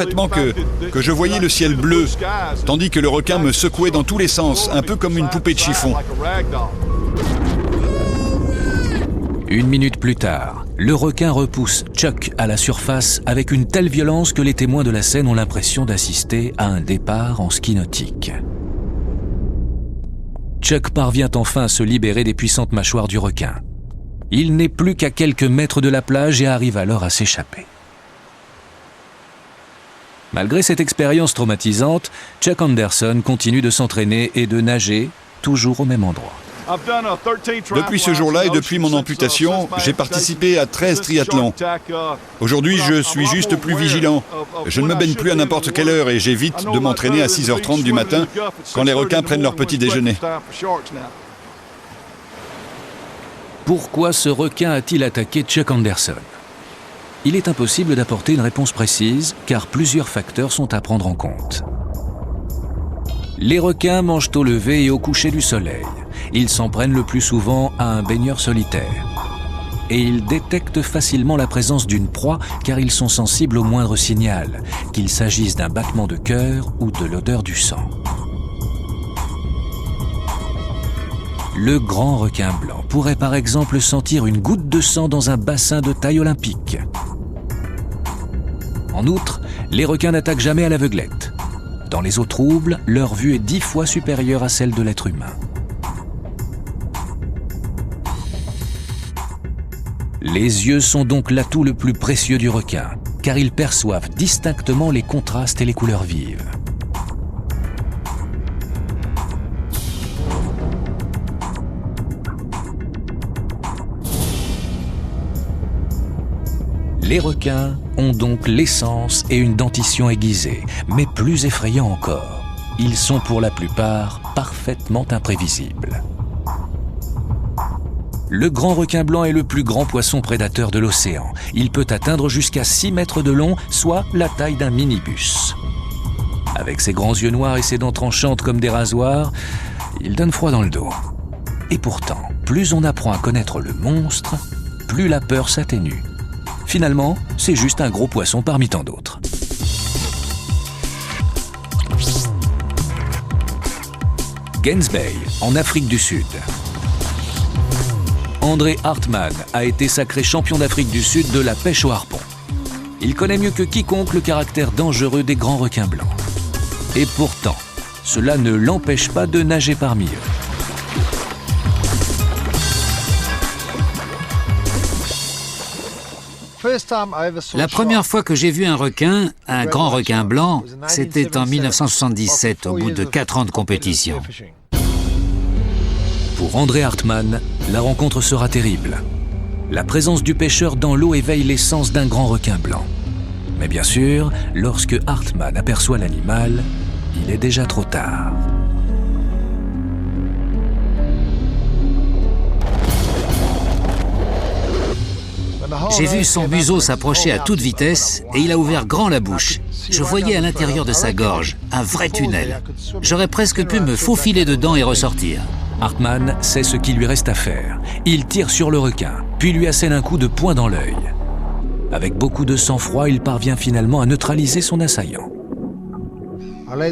Parfaitement que je voyais le ciel bleu, tandis que le requin me secouait dans tous les sens, un peu comme une poupée de chiffon. Une minute plus tard, le requin repousse Chuck à la surface avec une telle violence que les témoins de la scène ont l'impression d'assister à un départ en ski nautique. Chuck parvient enfin à se libérer des puissantes mâchoires du requin. Il n'est plus qu'à quelques mètres de la plage et arrive alors à s'échapper. Malgré cette expérience traumatisante, Chuck Anderson continue de s'entraîner et de nager, toujours au même endroit. Depuis ce jour-là et depuis mon amputation, j'ai participé à 13 triathlons. Aujourd'hui, je suis juste plus vigilant. Je ne me baigne plus à n'importe quelle heure et j'évite de m'entraîner à 6h30 du matin quand les requins prennent leur petit déjeuner. Pourquoi ce requin a-t-il attaqué Chuck Anderson ? Il est impossible d'apporter une réponse précise car plusieurs facteurs sont à prendre en compte. Les requins mangent au lever et au coucher du soleil. Ils s'en prennent le plus souvent à un baigneur solitaire. Et ils détectent facilement la présence d'une proie car ils sont sensibles au moindre signal, qu'il s'agisse d'un battement de cœur ou de l'odeur du sang. Le grand requin blanc pourrait par exemple sentir une goutte de sang dans un bassin de taille olympique. En outre, les requins n'attaquent jamais à l'aveuglette. Dans les eaux troubles, leur vue est 10 fois supérieure à celle de l'être humain. Les yeux sont donc l'atout le plus précieux du requin, car ils perçoivent distinctement les contrastes et les couleurs vives. Les requins ont donc l'essence et une dentition aiguisée, mais plus effrayants encore, ils sont pour la plupart parfaitement imprévisibles. Le grand requin blanc est le plus grand poisson prédateur de l'océan. Il peut atteindre jusqu'à 6 mètres de long, soit la taille d'un minibus. Avec ses grands yeux noirs et ses dents tranchantes comme des rasoirs, il donne froid dans le dos. Et pourtant, plus on apprend à connaître le monstre, plus la peur s'atténue. Finalement, c'est juste un gros poisson parmi tant d'autres. Gaines Bay, en Afrique du Sud. André Hartmann a été sacré champion d'Afrique du Sud de la pêche au harpon. Il connaît mieux que quiconque le caractère dangereux des grands requins blancs. Et pourtant, cela ne l'empêche pas de nager parmi eux. La première fois que j'ai vu un requin, un grand requin blanc, c'était en 1977, au bout de 4 ans de compétition. Pour André Hartmann, la rencontre sera terrible. La présence du pêcheur dans l'eau éveille les sens d'un grand requin blanc. Mais bien sûr, lorsque Hartmann aperçoit l'animal, il est déjà trop tard. J'ai vu son museau s'approcher à toute vitesse et il a ouvert grand la bouche. Je voyais à l'intérieur de sa gorge un vrai tunnel. J'aurais presque pu me faufiler dedans et ressortir. Hartmann sait ce qu'il lui reste à faire. Il tire sur le requin, puis lui assène un coup de poing dans l'œil. Avec beaucoup de sang-froid, il parvient finalement à neutraliser son assaillant.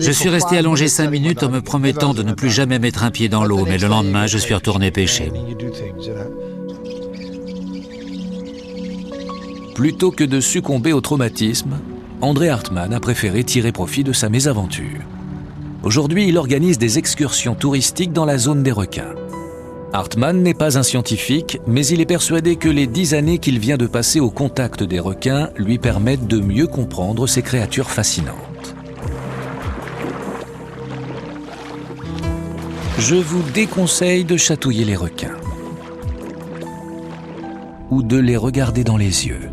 Je suis resté allongé 5 minutes en me promettant de ne plus jamais mettre un pied dans l'eau, mais le lendemain, je suis retourné pêcher. Plutôt que de succomber au traumatisme, André Hartmann a préféré tirer profit de sa mésaventure. Aujourd'hui, il organise des excursions touristiques dans la zone des requins. Hartmann n'est pas un scientifique, mais il est persuadé que les 10 années qu'il vient de passer au contact des requins lui permettent de mieux comprendre ces créatures fascinantes. Je vous déconseille de chatouiller les requins ou de les regarder dans les yeux.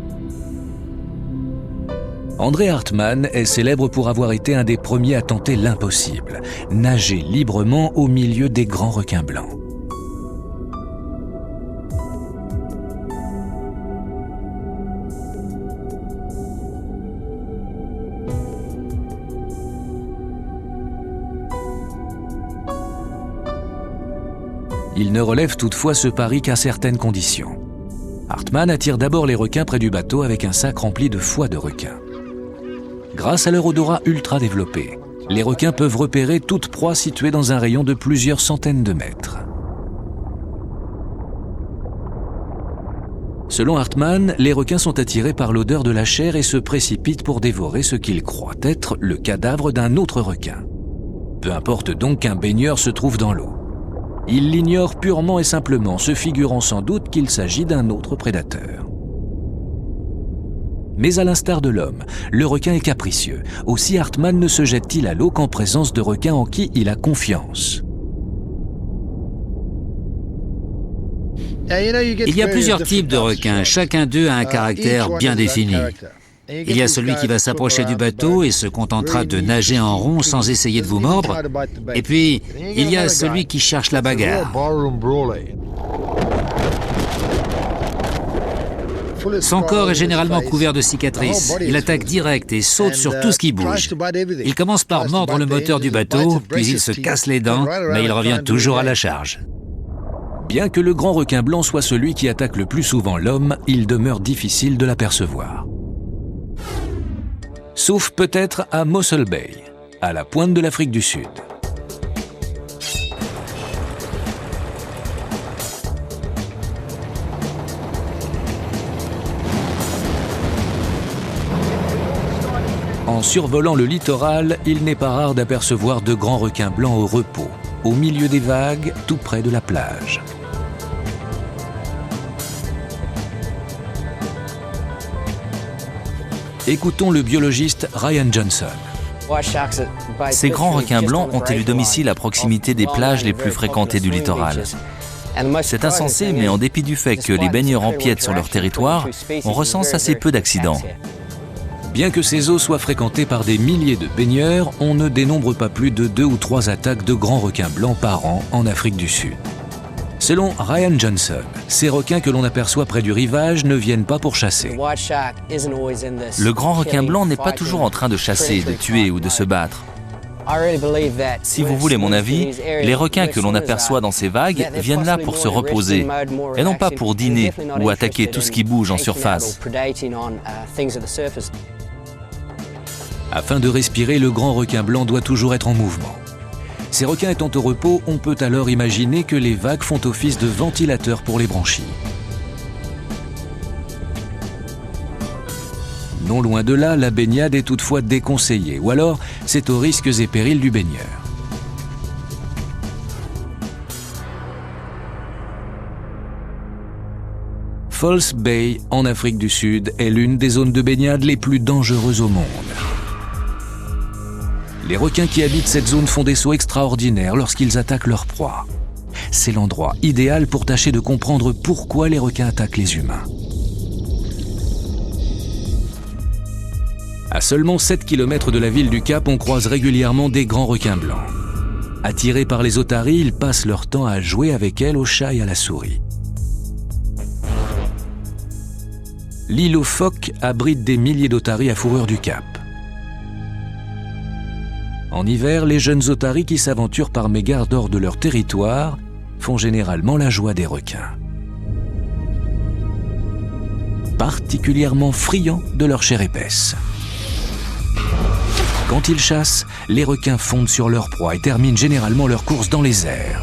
André Hartmann est célèbre pour avoir été un des premiers à tenter l'impossible, nager librement au milieu des grands requins blancs. Il ne relève toutefois ce pari qu'à certaines conditions. Hartmann attire d'abord les requins près du bateau avec un sac rempli de foie de requin. Grâce à leur odorat ultra développé, les requins peuvent repérer toute proie située dans un rayon de plusieurs centaines de mètres. Selon Hartmann, les requins sont attirés par l'odeur de la chair et se précipitent pour dévorer ce qu'ils croient être le cadavre d'un autre requin. Peu importe donc qu'un baigneur se trouve dans l'eau. Ils l'ignorent purement et simplement, se figurant sans doute qu'il s'agit d'un autre prédateur. Mais à l'instar de l'homme, le requin est capricieux. Aussi Hartmann ne se jette-t-il à l'eau qu'en présence de requins en qui il a confiance. Il y a plusieurs types de requins, chacun d'eux a un caractère bien défini. Il y a celui qui va s'approcher du bateau et se contentera de nager en rond sans essayer de vous mordre. Et puis, il y a celui qui cherche la bagarre. Son corps est généralement couvert de cicatrices. Il attaque direct et saute sur tout ce qui bouge. Il commence par mordre le moteur du bateau, puis il se casse les dents, mais il revient toujours à la charge. Bien que le grand requin blanc soit celui qui attaque le plus souvent l'homme, il demeure difficile de l'apercevoir. Sauf peut-être à Mossel Bay, à la pointe de l'Afrique du Sud. En survolant le littoral, il n'est pas rare d'apercevoir de grands requins blancs au repos, au milieu des vagues, tout près de la plage. Écoutons le biologiste Ryan Johnson. Ces grands requins blancs ont élu domicile à proximité des plages les plus fréquentées du littoral. C'est insensé, mais en dépit du fait que les baigneurs empiètent sur leur territoire, on recense assez peu d'accidents. Bien que ces eaux soient fréquentées par des milliers de baigneurs, on ne dénombre pas plus de 2 ou 3 attaques de grands requins blancs par an en Afrique du Sud. Selon Ryan Johnson, ces requins que l'on aperçoit près du rivage ne viennent pas pour chasser. Le grand requin blanc n'est pas toujours en train de chasser, de tuer ou de se battre. Si vous voulez mon avis, les requins que l'on aperçoit dans ces vagues viennent là pour se reposer, et non pas pour dîner ou attaquer tout ce qui bouge en surface. Afin de respirer, le grand requin blanc doit toujours être en mouvement. Ces requins étant au repos, on peut alors imaginer que les vagues font office de ventilateur pour les branchies. Non loin de là, la baignade est toutefois déconseillée, ou alors c'est aux risques et périls du baigneur. False Bay, en Afrique du Sud, est l'une des zones de baignade les plus dangereuses au monde. Les requins qui habitent cette zone font des sauts extraordinaires lorsqu'ils attaquent leur proie. C'est l'endroit idéal pour tâcher de comprendre pourquoi les requins attaquent les humains. À seulement 7 km de la ville du Cap, on croise régulièrement des grands requins blancs. Attirés par les otaries, ils passent leur temps à jouer avec elles au chat et à la souris. L'île aux phoques abrite des milliers d'otaries à fourrure du Cap. En hiver, les jeunes otaries qui s'aventurent par mégarde hors de leur territoire font généralement la joie des requins. Particulièrement friands de leur chair épaisse. Quand ils chassent, les requins fondent sur leur proie et terminent généralement leur course dans les airs.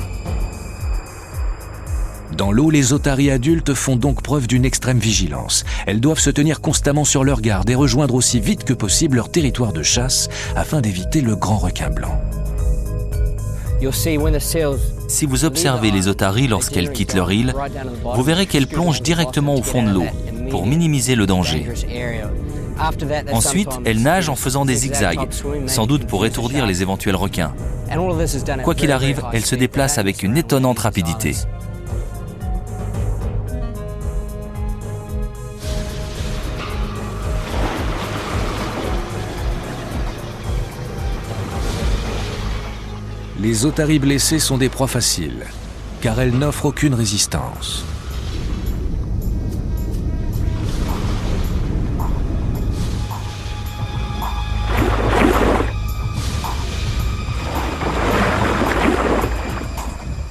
Dans l'eau, les otaries adultes font donc preuve d'une extrême vigilance. Elles doivent se tenir constamment sur leur garde et rejoindre aussi vite que possible leur territoire de chasse afin d'éviter le grand requin blanc. Si vous observez les otaries lorsqu'elles quittent leur île, vous verrez qu'elles plongent directement au fond de l'eau pour minimiser le danger. Ensuite, elles nagent en faisant des zigzags, sans doute pour étourdir les éventuels requins. Quoi qu'il arrive, elles se déplacent avec une étonnante rapidité. Les otaries blessées sont des proies faciles, car elles n'offrent aucune résistance.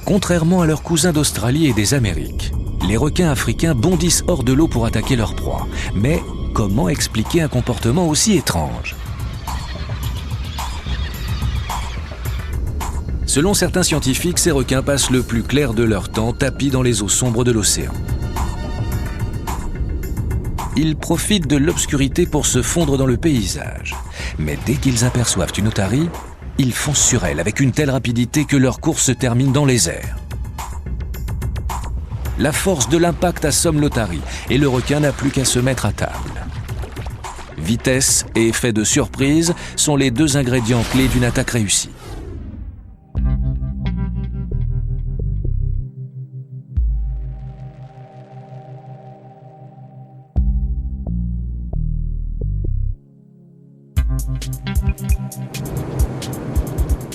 Contrairement à leurs cousins d'Australie et des Amériques, les requins africains bondissent hors de l'eau pour attaquer leur proie. Mais comment expliquer un comportement aussi étrange ? Selon certains scientifiques, ces requins passent le plus clair de leur temps tapis dans les eaux sombres de l'océan. Ils profitent de l'obscurité pour se fondre dans le paysage. Mais dès qu'ils aperçoivent une otarie, ils foncent sur elle avec une telle rapidité que leur course se termine dans les airs. La force de l'impact assomme l'otarie et le requin n'a plus qu'à se mettre à table. Vitesse et effet de surprise sont les deux ingrédients clés d'une attaque réussie.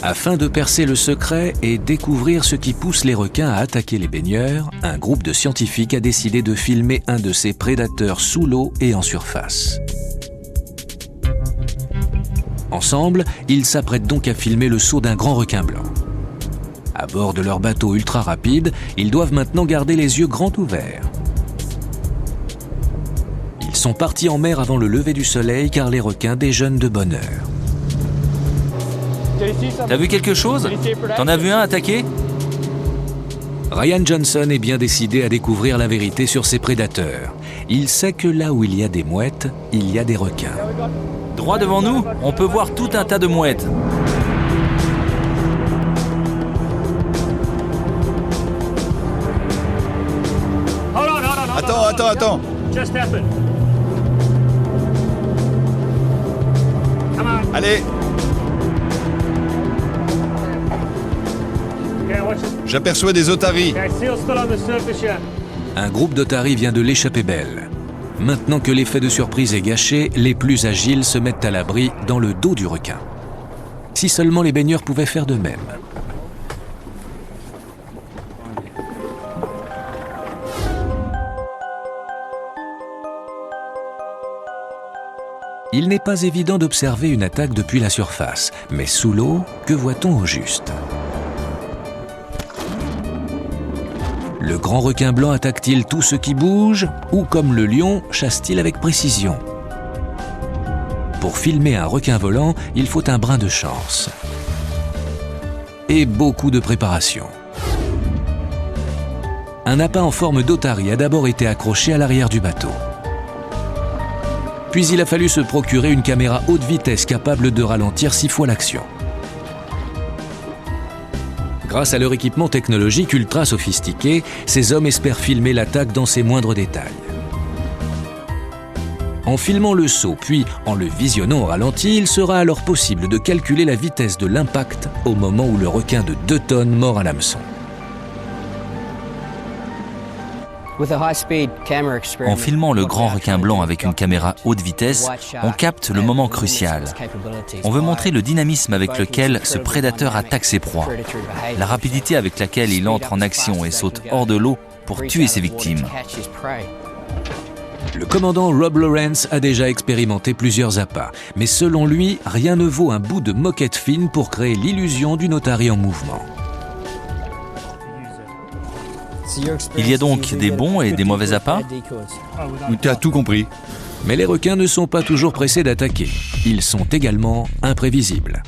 Afin de percer le secret et découvrir ce qui pousse les requins à attaquer les baigneurs, un groupe de scientifiques a décidé de filmer un de ces prédateurs sous l'eau et en surface. Ensemble, ils s'apprêtent donc à filmer le saut d'un grand requin blanc. À bord de leur bateau ultra rapide, ils doivent maintenant garder les yeux grands ouverts. Ils sont partis en mer avant le lever du soleil car les requins déjeunent de bonne heure. T'as vu quelque chose? T'en as vu un attaquer? Ryan Johnson est bien décidé à découvrir la vérité sur ses prédateurs. Il sait que là où il y a des mouettes, il y a des requins. Droit devant nous, on peut voir tout un tas de mouettes. Attends. Allez. J'aperçois des otaries. Un groupe d'otaries vient de l'échapper belle. Maintenant que l'effet de surprise est gâché, les plus agiles se mettent à l'abri dans le dos du requin. Si seulement les baigneurs pouvaient faire de même. Il n'est pas évident d'observer une attaque depuis la surface, mais sous l'eau, que voit-on au juste ? Le grand requin blanc attaque-t-il tout ce qui bouge ou, comme le lion, chasse-t-il avec précision? Pour filmer un requin volant, il faut un brin de chance. Et beaucoup de préparation. Un appât en forme d'otarie a d'abord été accroché à l'arrière du bateau. Puis il a fallu se procurer une caméra haute vitesse capable de ralentir 6 fois l'action. Grâce à leur équipement technologique ultra sophistiqué, ces hommes espèrent filmer l'attaque dans ses moindres détails. En filmant le saut, puis en le visionnant au ralenti, il sera alors possible de calculer la vitesse de l'impact au moment où le requin de 2 tonnes mord à l'hameçon. En filmant le grand requin blanc avec une caméra haute vitesse, on capte le moment crucial. On veut montrer le dynamisme avec lequel ce prédateur attaque ses proies, la rapidité avec laquelle il entre en action et saute hors de l'eau pour tuer ses victimes. Le commandant Rob Lawrence a déjà expérimenté plusieurs appâts, mais selon lui, rien ne vaut un bout de moquette fine pour créer l'illusion d'une otarie en mouvement. Il y a donc des bons et des mauvais appâts? Tu as tout compris. Mais les requins ne sont pas toujours pressés d'attaquer. Ils sont également imprévisibles.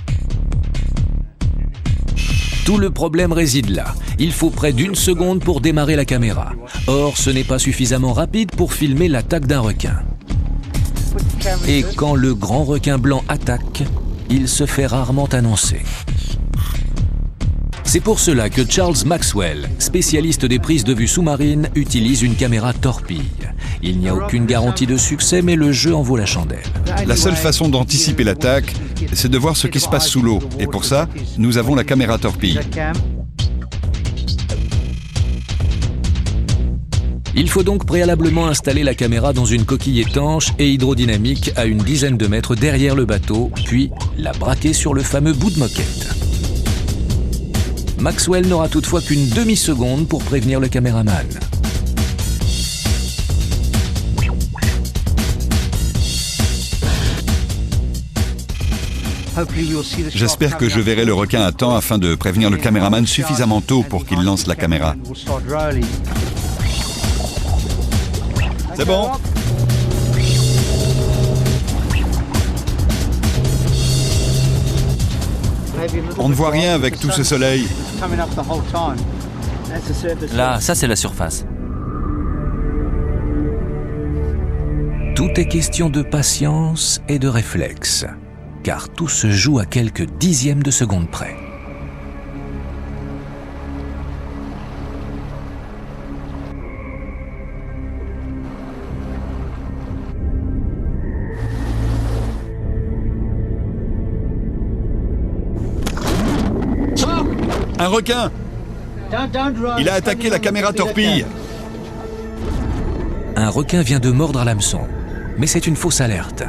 Tout le problème réside là. Il faut près d'1 seconde pour démarrer la caméra. Or, ce n'est pas suffisamment rapide pour filmer l'attaque d'un requin. Et quand le grand requin blanc attaque, il se fait rarement annoncer. C'est pour cela que Charles Maxwell, spécialiste des prises de vue sous-marines, utilise une caméra torpille. Il n'y a aucune garantie de succès, mais le jeu en vaut la chandelle. La seule façon d'anticiper l'attaque, c'est de voir ce qui se passe sous l'eau. Et pour ça, nous avons la caméra torpille. Il faut donc préalablement installer la caméra dans une coquille étanche et hydrodynamique à une dizaine de mètres derrière le bateau, puis la braquer sur le fameux bout de moquette. Maxwell n'aura toutefois qu'une demi-seconde pour prévenir le caméraman. J'espère que je verrai le requin à temps afin de prévenir le caméraman suffisamment tôt pour qu'il lance la caméra. C'est bon? On ne voit rien avec tout ce soleil. Là, ça c'est la surface. Tout est question de patience et de réflexe, car tout se joue à quelques dixièmes de seconde près. Un requin! Il a attaqué la caméra torpille. Un requin vient de mordre à l'hameçon, mais c'est une fausse alerte.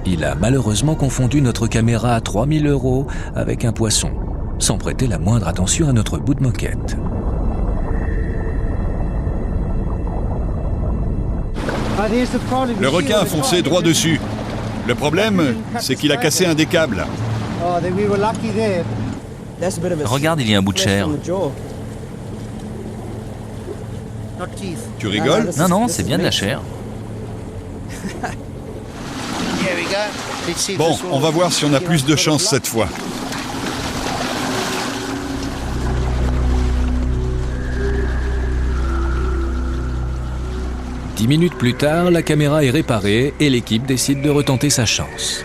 Il a malheureusement confondu notre caméra à 3000 € avec un poisson, sans prêter la moindre attention à notre bout de moquette. Le requin a foncé droit dessus. Le problème, c'est qu'il a cassé un des câbles. Regarde, il y a un bout de chair. Tu rigoles? Non, non, c'est bien de la chair. Bon, on va voir si on a plus de chance cette fois. Dix minutes plus tard, la caméra est réparée et l'équipe décide de retenter sa chance.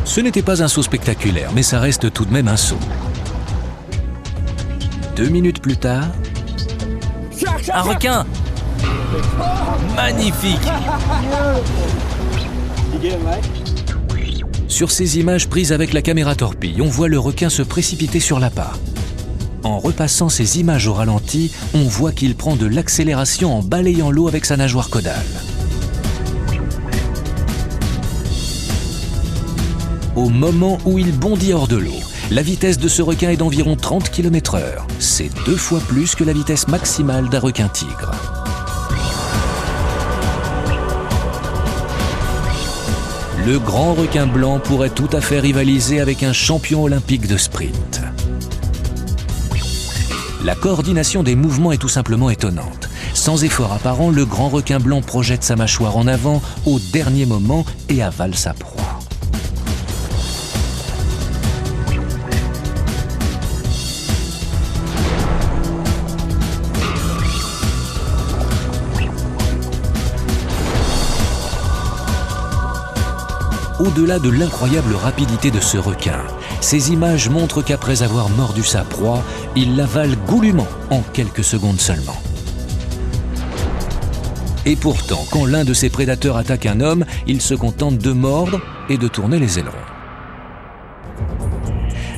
Ce n'était pas un saut spectaculaire, mais ça reste tout de même un saut. 2 minutes plus tard... Un requin! Magnifique! Sur ces images prises avec la caméra torpille, on voit le requin se précipiter sur l'appât. En repassant ces images au ralenti, on voit qu'il prend de l'accélération en balayant l'eau avec sa nageoire caudale. Au moment où il bondit hors de l'eau, la vitesse de ce requin est d'environ 30 km/h. C'est 2 fois plus que la vitesse maximale d'un requin-tigre. Le grand requin blanc pourrait tout à fait rivaliser avec un champion olympique de sprint. La coordination des mouvements est tout simplement étonnante. Sans effort apparent, le grand requin blanc projette sa mâchoire en avant au dernier moment et avale sa proie. Au-delà de l'incroyable rapidité de ce requin, ces images montrent qu'après avoir mordu sa proie, il l'avale goulûment en quelques secondes seulement. Et pourtant, quand l'un de ses prédateurs attaque un homme, il se contente de mordre et de tourner les ailerons.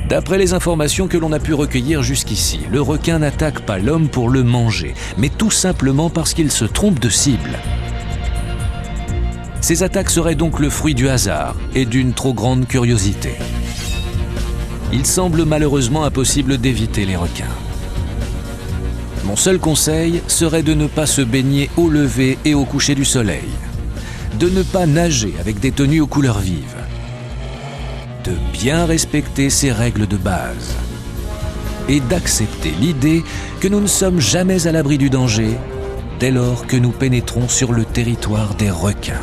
D'après les informations que l'on a pu recueillir jusqu'ici, le requin n'attaque pas l'homme pour le manger, mais tout simplement parce qu'il se trompe de cible. Ces attaques seraient donc le fruit du hasard et d'une trop grande curiosité. Il semble malheureusement impossible d'éviter les requins. Mon seul conseil serait de ne pas se baigner au lever et au coucher du soleil, de ne pas nager avec des tenues aux couleurs vives, de bien respecter ces règles de base et d'accepter l'idée que nous ne sommes jamais à l'abri du danger dès lors que nous pénétrons sur le territoire des requins.